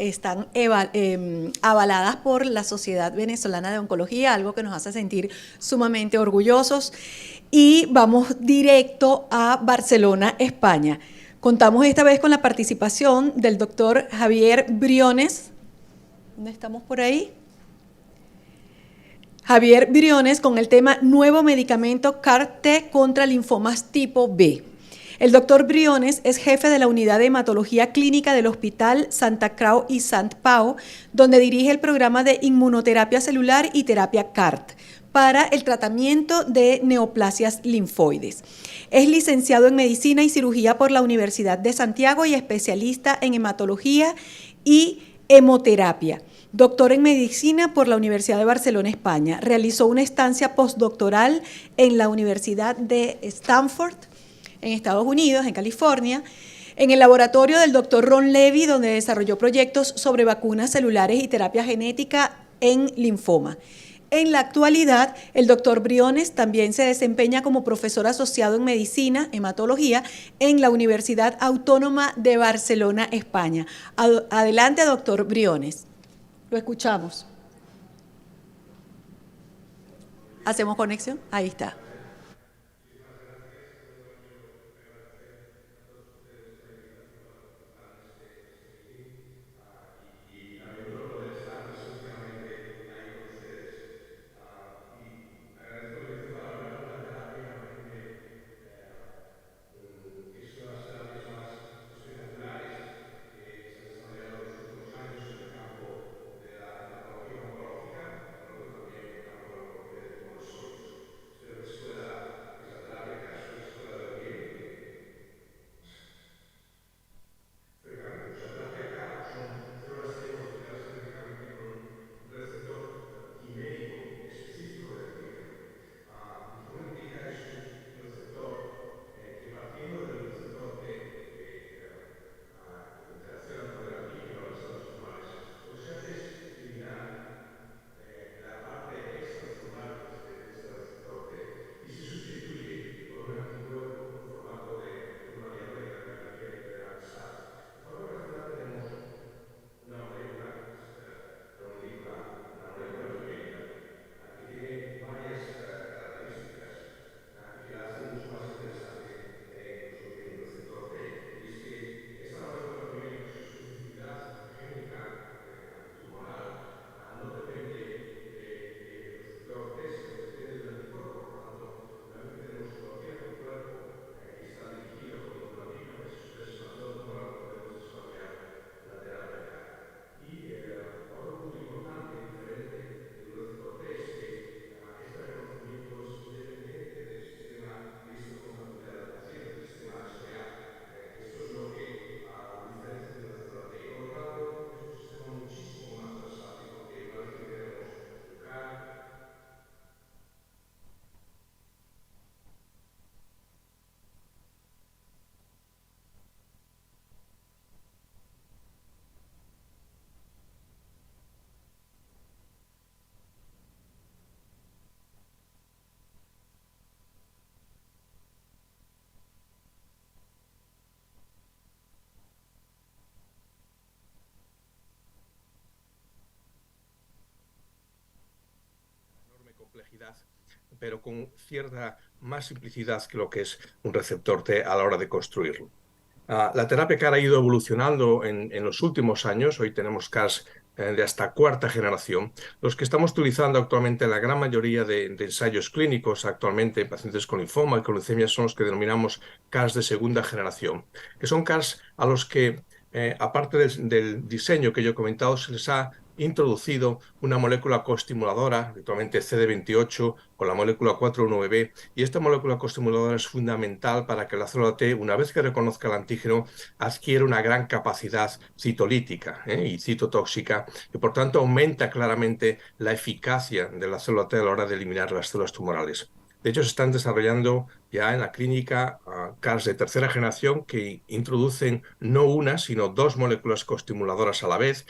están avaladas por la Sociedad Venezolana de Oncología, algo que nos hace sentir sumamente orgullosos. Y vamos directo a Barcelona, España. Contamos esta vez con la participación del doctor Javier Briones. ¿Dónde estamos por ahí? Javier Briones con el tema Nuevo medicamento CAR-T contra linfomas tipo B. El doctor Briones es jefe de la unidad de hematología clínica del Hospital Santa Creu i Sant Pau, donde dirige el programa de inmunoterapia celular y terapia CAR-T para el tratamiento de neoplasias linfoides. Es licenciado en Medicina y Cirugía por la Universidad de Santiago y especialista en hematología y hemoterapia. Doctor en Medicina por la Universidad de Barcelona, España. Realizó una estancia postdoctoral en la Universidad de Stanford, en Estados Unidos, en California, en el laboratorio del doctor Ron Levy, donde desarrolló proyectos sobre vacunas celulares y terapia genética en linfoma. En la actualidad, el doctor Briones también se desempeña como profesor asociado en Medicina, Hematología, en la Universidad Autónoma de Barcelona, España. Adelante, doctor Briones. Lo escuchamos. ¿Hacemos conexión? Ahí está. Y a mí un honor poder estar presencialmente ahí con ustedes. Y agradezco lo que dice para hablar de una terapia realmente que es una de las terapias más espectaculares que se han desarrollado en los últimos años en el campo de la hematología oncológica y por lo tanto también en el campo de la oncología de tumores sólidos. Espero que que es la terapia CAR, espero que se pueda ver bien. Efectivamente, pues la terapia CAR son células T modificadas genéticamente con un receptor quimérico específico del antígeno. Linfoma indica es un receptor que partiendo del receptor T que interacciona con el antígeno de las células tumorales, lo que se hace es eliminar la parte extracelular de este receptor T y se sustituye por un anticuerpo en formato de una diablera, que es la diablera SAT. De forma que al final tenemos una molécula, que es una molécula quimérica, que tiene varias características y que la hacen mucho más interesante incluso que un receptor T. Y es que esta molécula quimérica, su especificidad génica antitumoral, no depende del receptor T, sino que depende del anticuerpo. Por lo tanto, una vez que tenemos cualquier anticuerpo que está dirigido contra un antígeno que se expresa en la célula tumoral, podemos desarrollar la terapia CAR. Y otro punto importante, diferente de un receptor T, es que este reconocimiento es independiente del sistema de histocompatibilidad del paciente, el sistema HLA, que esto es lo que lo diferencia de una célula T. Y por otro lado, es un sistema muchísimo más versátil, porque una vez que tenemos un CAR, enorme complejidad, pero con cierta más simplicidad que lo que es un receptor T a la hora de construirlo. La terapia CAR ha ido evolucionando en los últimos años. Hoy tenemos CARs de hasta cuarta generación. Los que estamos utilizando actualmente la gran mayoría de ensayos clínicos actualmente en pacientes con linfoma y con leucemia son los que denominamos CARs de segunda generación, que son CARs a los que, aparte del diseño que yo he comentado, se les ha introducido una molécula coestimuladora, actualmente CD28 o la molécula 4-1BB, y esta molécula coestimuladora es fundamental para que la célula T, una vez que reconozca el antígeno, adquiere una gran capacidad citolítica y citotóxica, y por tanto aumenta claramente la eficacia de la célula T a la hora de eliminar las células tumorales. De hecho, se están desarrollando ya en la clínica CARs de tercera generación que introducen no una, sino dos moléculas coestimuladoras a la vez,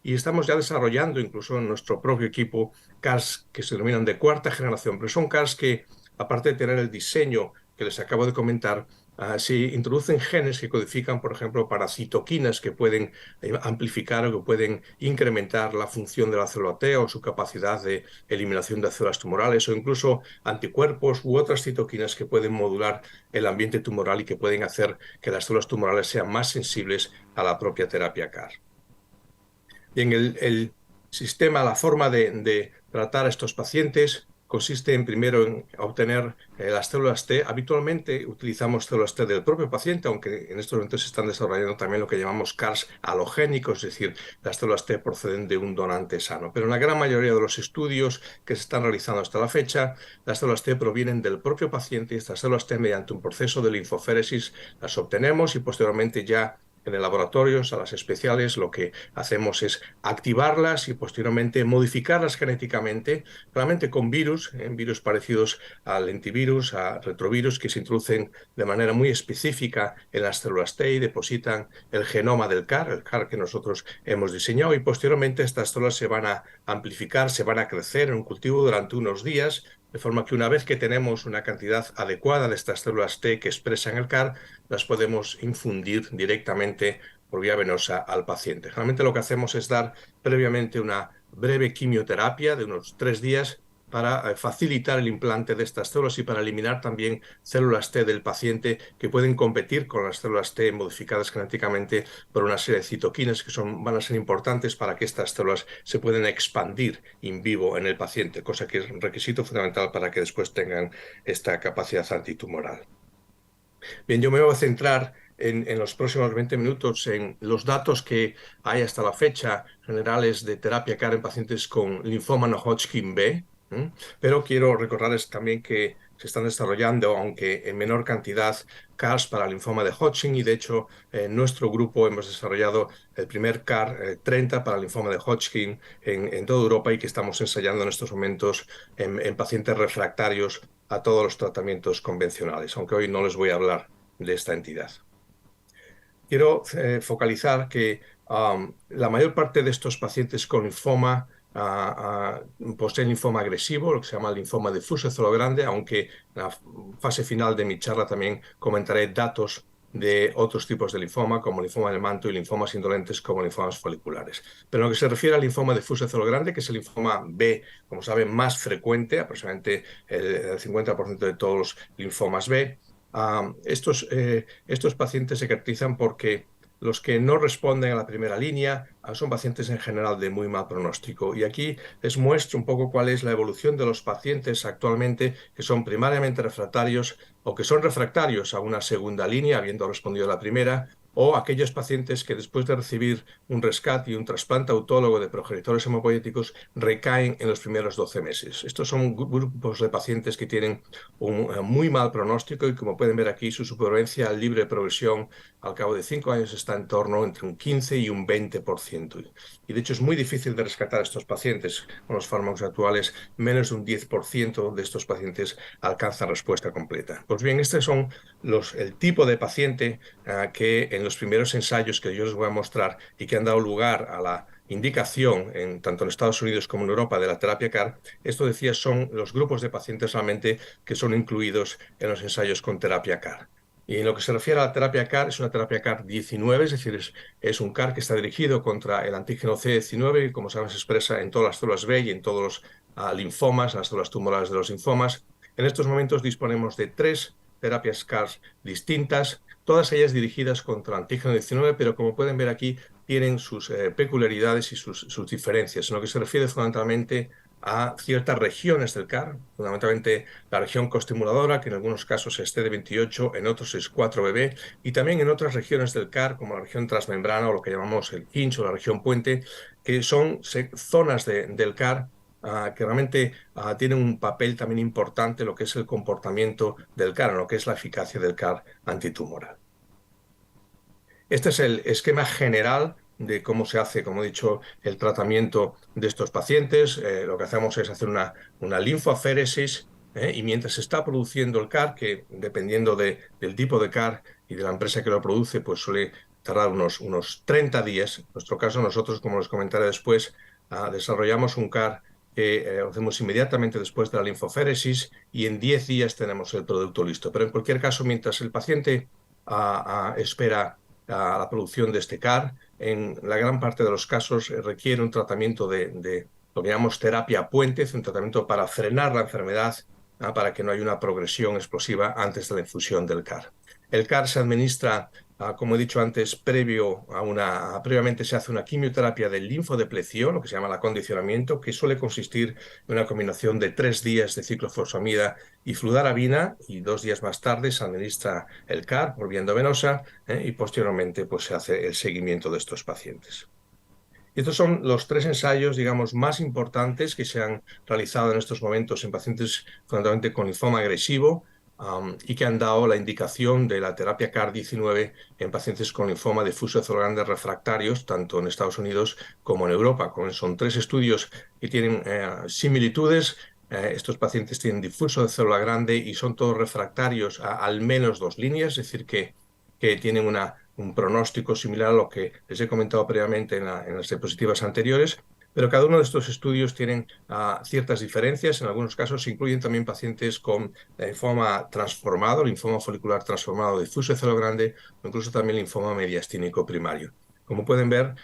y estamos ya desarrollando incluso en nuestro propio equipo CARs que se denominan de cuarta generación, pero son CARs que, aparte de tener el diseño que les acabo de comentar, se introducen genes que codifican, por ejemplo, para citoquinas que pueden amplificar o que pueden incrementar la función de la célula T o su capacidad de eliminación de células tumorales, o incluso anticuerpos u otras citoquinas que pueden modular el ambiente tumoral y que pueden hacer que las células tumorales sean más sensibles a la propia terapia CAR. Bien, el sistema, la forma de tratar a estos pacientes consiste en primero en obtener las células T. Habitualmente utilizamos células T del propio paciente, aunque en estos momentos se están desarrollando también lo que llamamos CARs halogénicos, es decir, las células T proceden de un donante sano. Pero en la gran mayoría de los estudios que se están realizando hasta la fecha, las células T provienen del propio paciente y estas células T, mediante un proceso de linfoféresis, las obtenemos y posteriormente ya en el laboratorio, en salas especiales, lo que hacemos es activarlas y posteriormente modificarlas genéticamente, realmente con virus, virus parecidos al lentivirus, a retrovirus, que se introducen de manera muy específica en las células T y depositan el genoma del CAR, el CAR que nosotros hemos diseñado, y posteriormente estas células se van a amplificar, se van a crecer en un cultivo durante unos días, de forma que una vez que tenemos una cantidad adecuada de estas células T que expresan el CAR, las podemos infundir directamente por vía venosa al paciente. Generalmente lo que hacemos es dar previamente una breve quimioterapia de unos 3 días para facilitar el implante de estas células y para eliminar también células T del paciente que pueden competir con las células T modificadas genéticamente por una serie de citoquinas que van a ser importantes para que estas células se puedan expandir in vivo en el paciente, cosa que es un requisito fundamental para que después tengan esta capacidad antitumoral. Bien, yo me voy a centrar en los próximos 20 minutos en los datos que hay hasta la fecha generales de terapia CAR en pacientes con linfoma no Hodgkin B, pero quiero recordarles también que se están desarrollando, aunque en menor cantidad, CARs para linfoma de Hodgkin, y de hecho en nuestro grupo hemos desarrollado el primer CAR 30 para linfoma de Hodgkin en toda Europa y que estamos ensayando en estos momentos en pacientes refractarios a todos los tratamientos convencionales, aunque hoy no les voy a hablar de esta entidad. Quiero focalizar que la mayor parte de estos pacientes con linfoma poseen linfoma agresivo, lo que se llama linfoma difuso de célula grande, aunque en la fase final de mi charla también comentaré datos de otros tipos de linfoma, como linfoma del manto y linfomas indolentes como linfomas foliculares. Pero en lo que se refiere al linfoma difuso de célula grande, que es el linfoma B, como saben, más frecuente, aproximadamente el 50% de todos los linfomas B, estos pacientes se caracterizan porque los que no responden a la primera línea son pacientes en general de muy mal pronóstico. Y aquí les muestro un poco cuál es la evolución de los pacientes actualmente que son primariamente refractarios o que son refractarios a una segunda línea, habiendo respondido a la primera, o aquellos pacientes que después de recibir un rescate y un trasplante autólogo de progenitores hemopoéticos recaen en los primeros 12 meses. Estos son grupos de pacientes que tienen un muy mal pronóstico y, como pueden ver aquí, su supervivencia libre de progresión al cabo de 5 años está en torno entre un 15 y un 20%. Y de hecho es muy difícil de rescatar a estos pacientes. Con los fármacos actuales, menos de un 10% de estos pacientes alcanzan respuesta completa. Pues bien, estos son el tipo de paciente que en los primeros ensayos que yo les voy a mostrar y que han dado lugar a la indicación tanto en Estados Unidos como en Europa de la terapia CAR, esto decía son los grupos de pacientes realmente que son incluidos en los ensayos con terapia CAR. Y en lo que se refiere a la terapia CAR, es una terapia CAR 19, es decir, es un CAR que está dirigido contra el antígeno C19, que como saben se expresa en todas las células B y en todos los linfomas, las células tumorales de los linfomas. En estos momentos disponemos de 3 terapias CAR distintas, todas ellas dirigidas contra el antígeno 19, pero como pueden ver aquí, tienen sus peculiaridades y sus diferencias, en lo que se refiere fundamentalmente a ciertas regiones del CAR, fundamentalmente la región coestimuladora, que en algunos casos es CD28, en otros es 4BB, y también en otras regiones del CAR, como la región transmembrana o lo que llamamos el hinge o la región puente, que son zonas del CAR que realmente tienen un papel también importante en lo que es el comportamiento del CAR, en lo que es la eficacia del CAR antitumoral. Este es el esquema general de cómo se hace, como he dicho, el tratamiento de estos pacientes. Lo que hacemos es hacer una linfaféresis y mientras se está produciendo el CAR, que dependiendo del tipo de CAR y de la empresa que lo produce, pues suele tardar unos 30 días. En nuestro caso, nosotros, como les comentaré después, desarrollamos un CAR que hacemos inmediatamente después de la linfoféresis y en 10 días tenemos el producto listo. Pero en cualquier caso, mientras el paciente espera la producción de este CAR, en la gran parte de los casos requiere un tratamiento de lo que llamamos terapia puente, es un tratamiento para frenar la enfermedad, para que no haya una progresión explosiva antes de la infusión del CAR. El CAR se administra, como he dicho antes, previamente se hace una quimioterapia del linfodepleción, lo que se llama el acondicionamiento, que suele consistir en una combinación de 3 días de ciclofosfamida y fludarabina, y 2 días más tarde se administra el CAR por vía endovenosa, y posteriormente pues, se hace el seguimiento de estos pacientes. Y estos son los 3 ensayos, digamos, más importantes que se han realizado en estos momentos en pacientes fundamentalmente con linfoma agresivo, y que han dado la indicación de la terapia CAR-19 en pacientes con linfoma difuso de células grandes refractarios, tanto en Estados Unidos como en Europa. Son 3 estudios que tienen similitudes. Estos pacientes tienen difuso de célula grande y son todos refractarios a al menos 2 líneas, es decir, que tienen un pronóstico similar a lo que les he comentado previamente en las diapositivas anteriores, pero cada uno de estos estudios tienen ciertas diferencias. En algunos casos se incluyen también pacientes con linfoma transformado, linfoma folicular transformado difuso de célula grande, o incluso también linfoma mediastínico primario. Como pueden ver,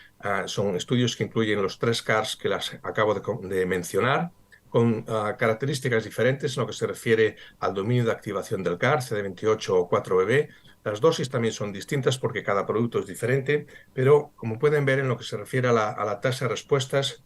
son estudios que incluyen los 3 CARs que las acabo de mencionar, con características diferentes en lo que se refiere al dominio de activación del CAR, CD28 o 4BB. Las dosis también son distintas porque cada producto es diferente, pero como pueden ver en lo que se refiere a la tasa de respuestas,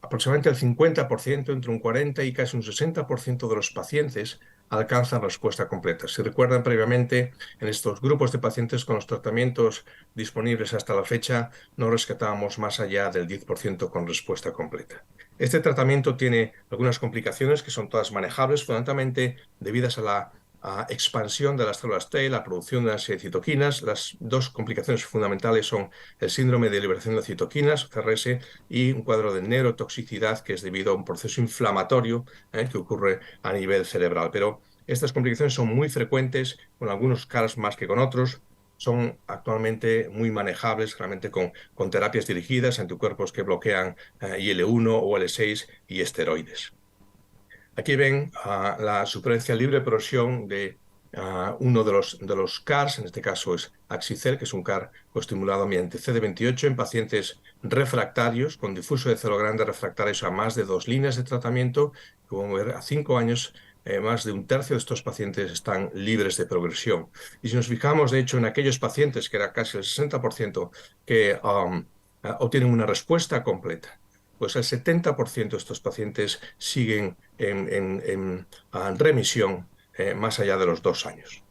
aproximadamente el 50%, entre un 40 y casi un 60% de los pacientes alcanzan respuesta completa. Si recuerdan previamente, en estos grupos de pacientes con los tratamientos disponibles hasta la fecha, no rescatábamos más allá del 10% con respuesta completa. Este tratamiento tiene algunas complicaciones que son todas manejables, fundamentalmente debidas a la expansión de las células T, la producción de una serie de citoquinas. Las 2 complicaciones fundamentales son el síndrome de liberación de citoquinas, CRS, y un cuadro de neurotoxicidad que es debido a un proceso inflamatorio que ocurre a nivel cerebral. Pero estas complicaciones son muy frecuentes, con algunos CARs más que con otros. Son actualmente muy manejables, realmente con terapias dirigidas, anticuerpos que bloquean IL-1 o L6 y esteroides. Aquí ven la supervivencia libre de progresión de uno de los CARs, en este caso es Axicel, que es un CAR coestimulado mediante CD28 en pacientes refractarios con difuso de célula grande refractarios a más de 2 líneas de tratamiento. Como ver, a 5 años, más de un tercio de estos pacientes están libres de progresión. Y si nos fijamos, de hecho, en aquellos pacientes, que era casi el 60%, que obtienen una respuesta completa, pues el 70% de estos pacientes siguen en remisión más allá de los 2 años.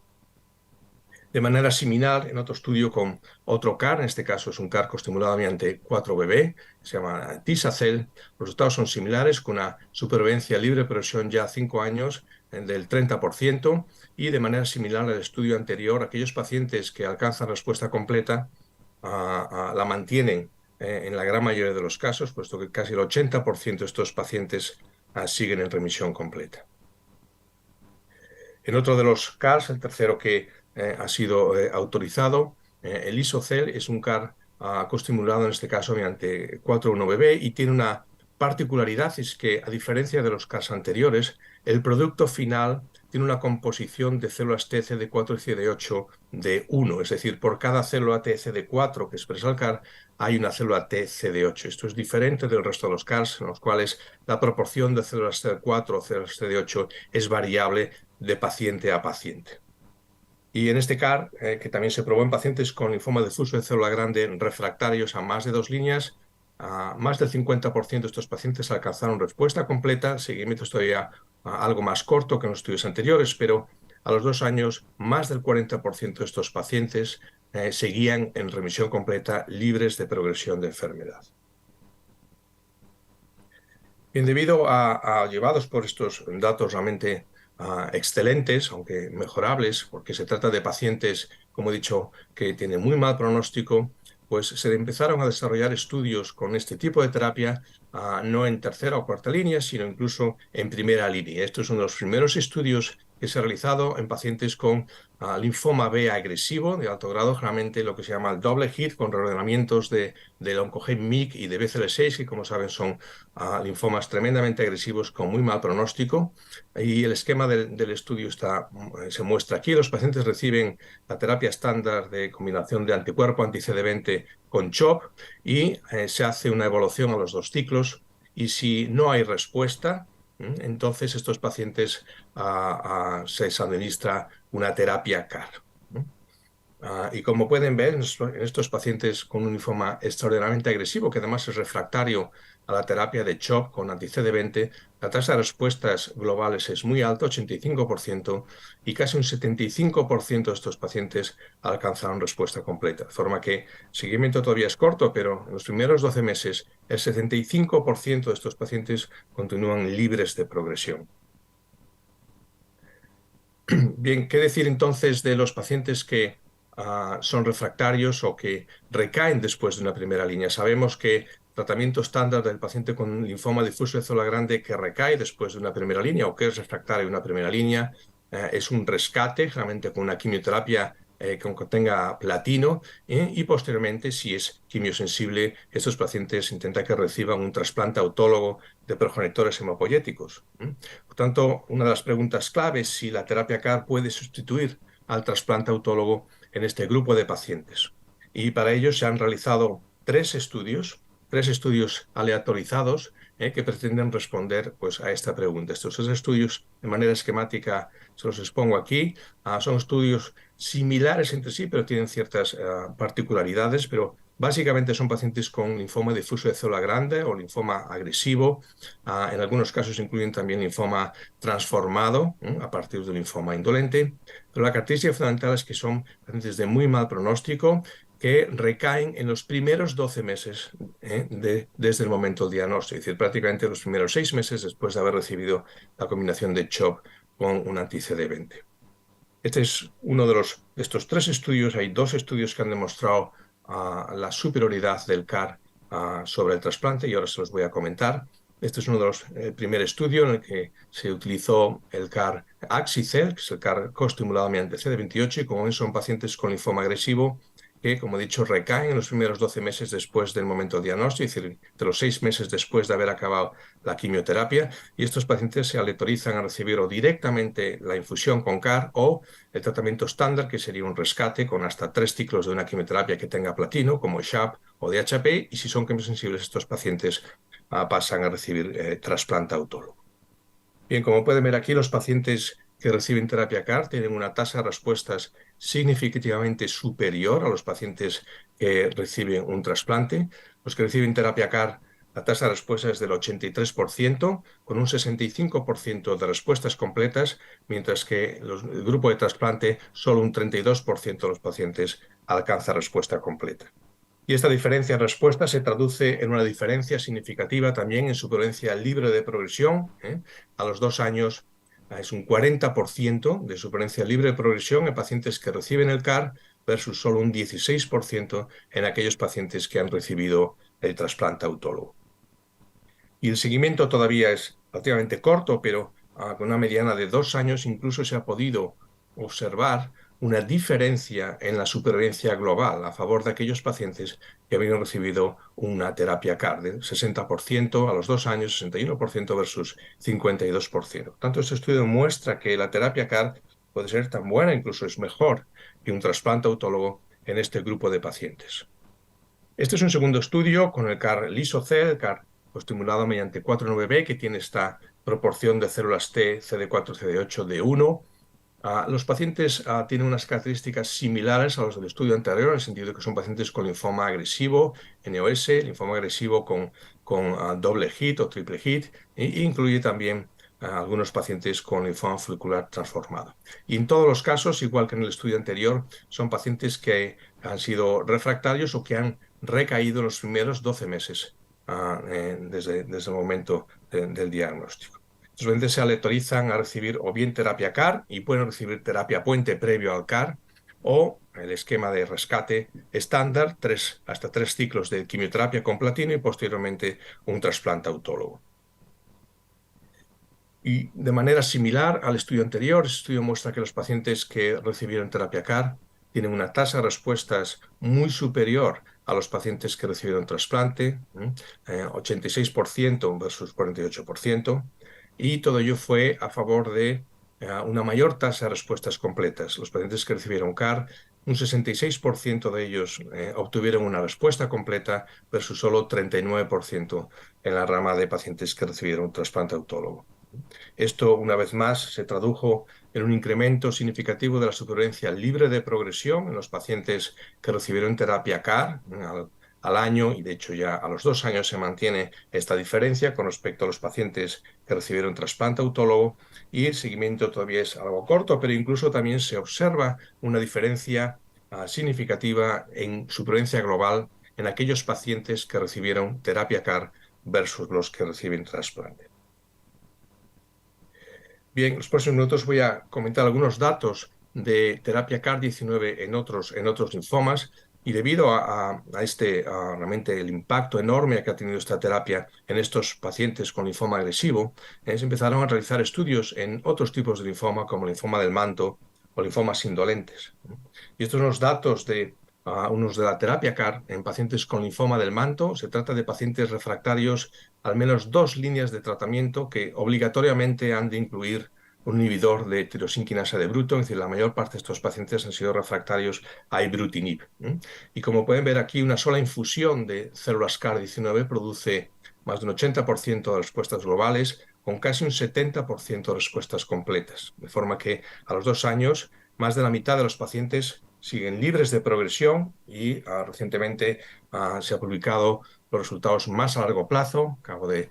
De manera similar, en otro estudio con otro CAR, en este caso es un CAR coestimulado mediante 4BB, se llama Tisacel, los resultados son similares, con una supervivencia libre de progresión ya a 5 años del 30%, y de manera similar al estudio anterior, aquellos pacientes que alcanzan respuesta completa la mantienen en la gran mayoría de los casos, puesto que casi el 80% de estos pacientes siguen en remisión completa. En otro de los CARs, el tercero que ha sido autorizado, el Isocel, es un CAR costimulado en este caso mediante 4,1-BB y tiene una particularidad, es que a diferencia de los CARs anteriores, el producto final tiene una composición de células T CD4 y CD8 de 1, es decir, por cada célula T CD4 que expresa el CAR hay una célula T CD8. Esto es diferente del resto de los CARs, en los cuales la proporción de células CD4 o células CD8 es variable de paciente a paciente. Y en este CAR, que también se probó en pacientes con linfoma difuso de célula grande refractarios a más de 2 líneas, más del 50% de estos pacientes alcanzaron respuesta completa. El seguimiento es todavía algo más corto que en los estudios anteriores, pero a los 2 años, más del 40% de estos pacientes seguían en remisión completa, libres de progresión de enfermedad. Bien, debido a llevados por estos datos realmente excelentes, aunque mejorables, porque se trata de pacientes, como he dicho, que tienen muy mal pronóstico, pues se empezaron a desarrollar estudios con este tipo de terapia, no en tercera o cuarta línea, sino incluso en primera línea. Estos son los primeros estudios que se ha realizado en pacientes con linfoma B agresivo de alto grado, generalmente lo que se llama el doble hit, con reordenamientos del oncogen MYC y de BCL6, que como saben son linfomas tremendamente agresivos con muy mal pronóstico. Y el esquema del estudio se muestra aquí. Los pacientes reciben la terapia estándar de combinación de anticuerpo anti-CD20 con CHOP y se hace una evaluación a los 2 ciclos. Y si no hay respuesta, entonces estos pacientes se les administra una terapia CAR. Y como pueden ver, en estos pacientes con un linfoma extraordinariamente agresivo, que además es refractario a la terapia de CHOP con anti-CD20, la tasa de respuestas globales es muy alta, 85%, y casi un 75% de estos pacientes alcanzaron respuesta completa. De forma que el seguimiento todavía es corto, pero en los primeros 12 meses el 75% de estos pacientes continúan libres de progresión. Bien, ¿qué decir entonces de los pacientes que son refractarios o que recaen después de una primera línea? Sabemos que el tratamiento estándar del paciente con linfoma difuso de célula grande que recae después de una primera línea o que es refractario de una primera línea es un rescate, generalmente con una quimioterapia que contenga platino y posteriormente, si es quimiosensible, estos pacientes intentan que reciban un trasplante autólogo de progenitores hemopoyéticos. Por tanto, una de las preguntas clave es si la terapia CAR puede sustituir al trasplante autólogo en este grupo de pacientes. Y para ello se han realizado tres estudios aleatorizados que pretenden responder pues, a esta pregunta. Estos 3 estudios, de manera esquemática, se los expongo aquí. Son estudios similares entre sí, pero tienen ciertas particularidades, pero básicamente son pacientes con linfoma difuso de célula grande o linfoma agresivo. En algunos casos incluyen también linfoma transformado a partir de linfoma indolente. Pero la característica fundamental es que son pacientes de muy mal pronóstico que recaen en los primeros 12 meses desde el momento del diagnóstico, es decir, prácticamente los primeros 6 meses después de haber recibido la combinación de CHOP con un anti-CD20. Este es uno de estos 3 estudios. Hay 2 estudios que han demostrado la superioridad del CAR sobre el trasplante y ahora se los voy a comentar. Este es uno de los primer estudio en el que se utilizó el CAR Axicel, que es el CAR coestimulado mediante CD28, y como ven son pacientes con linfoma agresivo que, como he dicho, recaen en los primeros 12 meses después del momento del diagnóstico, es decir, de los 6 meses después de haber acabado la quimioterapia, y estos pacientes se aleatorizan a recibir o directamente la infusión con CAR o el tratamiento estándar, que sería un rescate con hasta 3 ciclos de una quimioterapia que tenga platino, como SHAP o DHP, y si son quimiosensibles, estos pacientes pasan a recibir trasplante autólogo. Bien, como pueden ver aquí, los pacientes que reciben terapia CAR tienen una tasa de respuestas significativamente superior a los pacientes que reciben un trasplante. Los que reciben terapia CAR, la tasa de respuesta es del 83%, con un 65% de respuestas completas, mientras que el grupo de trasplante, solo un 32% de los pacientes alcanza respuesta completa. Y esta diferencia en respuesta se traduce en una diferencia significativa también en supervivencia libre de progresión. A los 2 años es un 40% de supervivencia libre de progresión en pacientes que reciben el CAR versus solo un 16% en aquellos pacientes que han recibido el trasplante autólogo. Y el seguimiento todavía es relativamente corto, pero con una mediana de 2 años incluso se ha podido observar una diferencia en la supervivencia global a favor de aquellos pacientes que habían recibido una terapia CAR, de 60% a los 2 años, 61% versus 52%. Tanto este estudio muestra que la terapia CAR puede ser tan buena, incluso es mejor que un trasplante autólogo en este grupo de pacientes. Este es un segundo estudio con el CAR Lisocel, el CAR estimulado mediante 4-9B, que tiene esta proporción de células T, CD4, CD8 de 1. Los pacientes tienen unas características similares a los del estudio anterior, en el sentido de que son pacientes con linfoma agresivo, NOS, linfoma agresivo con doble hit o triple hit, e incluye también algunos pacientes con linfoma follicular transformado. Y en todos los casos, igual que en el estudio anterior, son pacientes que han sido refractarios o que han recaído en los primeros 12 meses desde el momento del diagnóstico. Los pacientes se aleatorizan a recibir o bien terapia CAR y pueden recibir terapia puente previo al CAR o el esquema de rescate estándar, hasta 3 ciclos de quimioterapia con platino y posteriormente un trasplante autólogo. Y de manera similar al estudio anterior, el estudio muestra que los pacientes que recibieron terapia CAR tienen una tasa de respuestas muy superior a los pacientes que recibieron trasplante, 86% versus 48%, y todo ello fue a favor de una mayor tasa de respuestas completas. Los pacientes que recibieron CAR, un 66% de ellos obtuvieron una respuesta completa versus solo 39% en la rama de pacientes que recibieron trasplante autólogo. Esto, una vez más, se tradujo en un incremento significativo de la supervivencia libre de progresión en los pacientes que recibieron terapia CAR al año, y de hecho ya a los 2 años se mantiene esta diferencia con respecto a los pacientes que recibieron trasplante autólogo, y el seguimiento todavía es algo corto, pero incluso también se observa una diferencia significativa en supervivencia global en aquellos pacientes que recibieron terapia CAR versus los que reciben trasplante. Bien, en los próximos minutos voy a comentar algunos datos de terapia CAR-19 en otros linfomas, y debido a realmente el impacto enorme que ha tenido esta terapia en estos pacientes con linfoma agresivo, se empezaron a realizar estudios en otros tipos de linfoma como linfoma del manto o linfomas indolentes. Y estos son los datos de unos de la terapia CAR en pacientes con linfoma del manto. Se trata de pacientes refractarios al menos 2 líneas de tratamiento que obligatoriamente han de incluir un inhibidor de tirosinquinasa de Bruton, es decir, la mayor parte de estos pacientes han sido refractarios a ibrutinib. Y como pueden ver aquí, una sola infusión de células CAR-19 produce más de un 80% de respuestas globales, con casi un 70% de respuestas completas. De forma que a los 2 años, más de la mitad de los pacientes siguen libres de progresión, y recientemente se han publicado los resultados más a largo plazo, a cabo de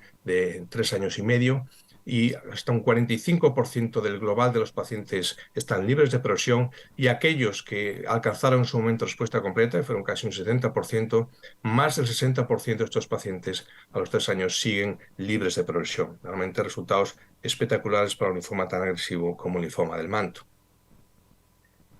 3 años y medio, y hasta un 45% del global de los pacientes están libres de progresión, y aquellos que alcanzaron en su momento respuesta completa, fueron casi un 70%, más del 60% de estos pacientes a los 3 años siguen libres de progresión. Realmente resultados espectaculares para un linfoma tan agresivo como el linfoma del manto.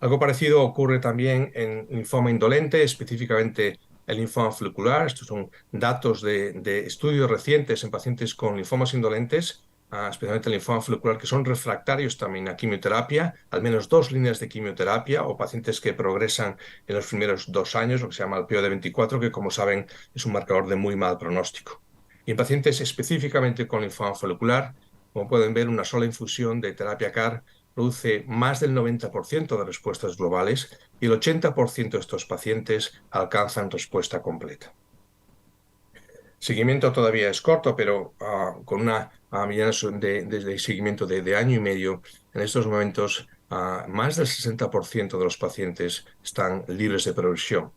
Algo parecido ocurre también en linfoma indolente, específicamente el linfoma follicular. Estos son datos de estudios recientes en pacientes con linfomas indolentes, especialmente el linfoma follicular, que son refractarios también a quimioterapia, al menos 2 líneas de quimioterapia, o pacientes que progresan en los primeros 2 años, lo que se llama el PO de 24, que como saben es un marcador de muy mal pronóstico. Y en pacientes específicamente con linfoma follicular, como pueden ver, una sola infusión de terapia CAR produce más del 90% de respuestas globales, y el 80% de estos pacientes alcanzan respuesta completa. Seguimiento todavía es corto, pero con una mediana de seguimiento de año y medio, en estos momentos más del 60% de los pacientes están libres de progresión.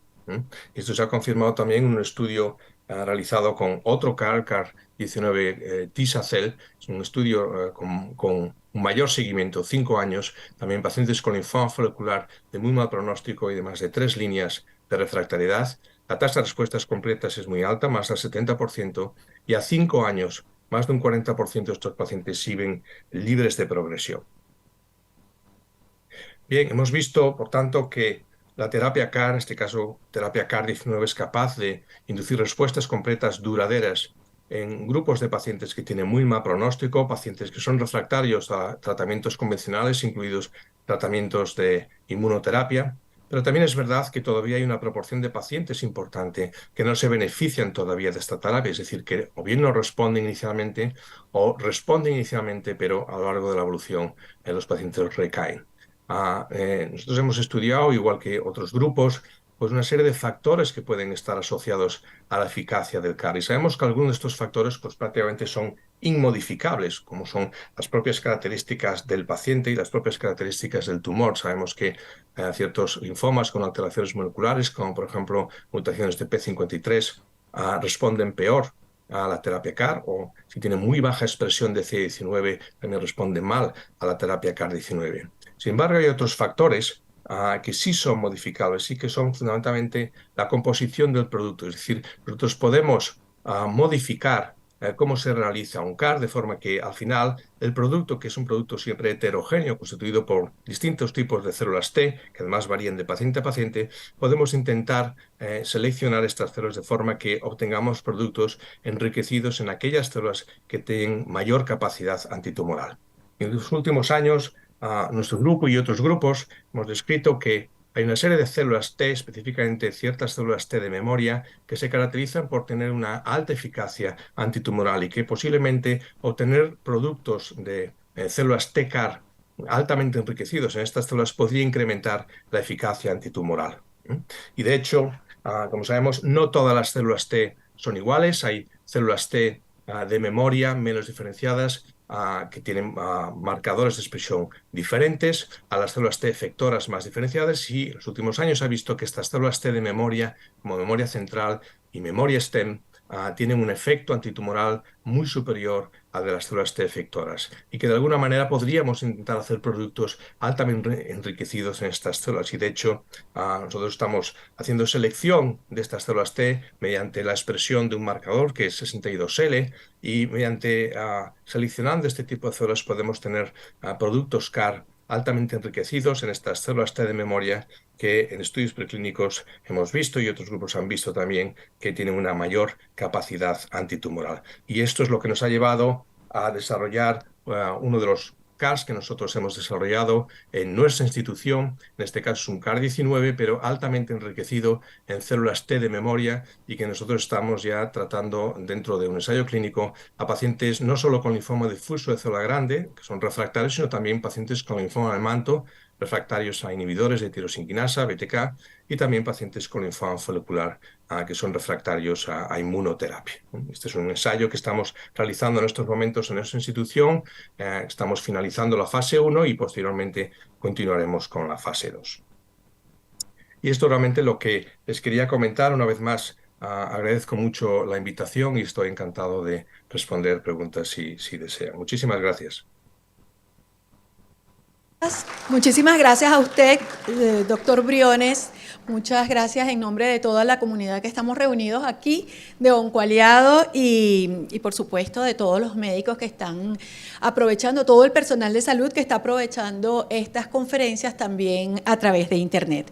Esto se ha confirmado también en un estudio realizado con otro CAR-19 Tisacel. Es un estudio con un mayor seguimiento, 5 años, también pacientes con linfoma follicular de muy mal pronóstico y de más de 3 líneas de refractariedad. La tasa de respuestas completas es muy alta, más del 70%, y a 5 años, más de un 40% de estos pacientes siguen libres de progresión. Bien, hemos visto, por tanto, que la terapia CAR, en este caso terapia CAR-19, es capaz de inducir respuestas completas duraderas en grupos de pacientes que tienen muy mal pronóstico, pacientes que son refractarios a tratamientos convencionales, incluidos tratamientos de inmunoterapia. Pero también es verdad que todavía hay una proporción de pacientes importante que no se benefician todavía de esta terapia, es decir, que o bien no responden inicialmente o responden inicialmente, pero a lo largo de la evolución los pacientes recaen. Nosotros hemos estudiado, igual que otros grupos, pues una serie de factores que pueden estar asociados a la eficacia del CAR. Y sabemos que algunos de estos factores pues, prácticamente son inmodificables, como son las propias características del paciente y las propias características del tumor. Sabemos que ciertos linfomas con alteraciones moleculares, como por ejemplo mutaciones de P53, responden peor a la terapia CAR, o si tienen muy baja expresión de CD19, también responden mal a la terapia CAR-19. Sin embargo, hay otros factores que sí son modificables y que son fundamentalmente la composición del producto. Es decir, nosotros podemos modificar cómo se realiza un CAR, de forma que al final el producto, que es un producto siempre heterogéneo, constituido por distintos tipos de células T, que además varían de paciente a paciente, podemos intentar seleccionar estas células de forma que obtengamos productos enriquecidos en aquellas células que tienen mayor capacidad antitumoral. En los últimos años, nuestro grupo y otros grupos hemos descrito que hay una serie de células T, específicamente ciertas células T de memoria, que se caracterizan por tener una alta eficacia antitumoral y que posiblemente obtener productos de células T-CAR altamente enriquecidos en estas células podría incrementar la eficacia antitumoral. Y de hecho, como sabemos, no todas las células T son iguales. Hay células T de memoria menos diferenciadas que tienen marcadores de expresión diferentes a las células T efectoras más diferenciadas, y en los últimos años se ha visto que estas células T de memoria, como memoria central y memoria STEM, tienen un efecto antitumoral muy superior al de las células T efectoras y que de alguna manera podríamos intentar hacer productos altamente enriquecidos en estas células. Y de hecho, nosotros estamos haciendo selección de estas células T mediante la expresión de un marcador que es 62L, y mediante seleccionando este tipo de células podemos tener productos CAR altamente enriquecidos en estas células T de memoria que en estudios preclínicos hemos visto y otros grupos han visto también que tienen una mayor capacidad antitumoral. Y esto es lo que nos ha llevado a desarrollar uno de los CARs que nosotros hemos desarrollado en nuestra institución. En este caso es un CAR-19, pero altamente enriquecido en células T de memoria, y que nosotros estamos ya tratando dentro de un ensayo clínico a pacientes no solo con linfoma difuso de célula grande, que son refractarios, sino también pacientes con linfoma de manto, refractarios a inhibidores de tirosinquinasa, BTK, y también pacientes con linfoma follicular que son refractarios a inmunoterapia. Este es un ensayo que estamos realizando en estos momentos en nuestra institución. Estamos finalizando la fase 1 y posteriormente continuaremos con la fase 2. Y esto realmente lo que les quería comentar. Una vez más, agradezco mucho la invitación y estoy encantado de responder preguntas si desean. Muchísimas gracias. Muchísimas gracias a usted, doctor Briones. Muchas gracias en nombre de toda la comunidad que estamos reunidos aquí, de Oncoaliado y por supuesto de todos los médicos que están aprovechando, todo el personal de salud que está aprovechando estas conferencias también a través de Internet.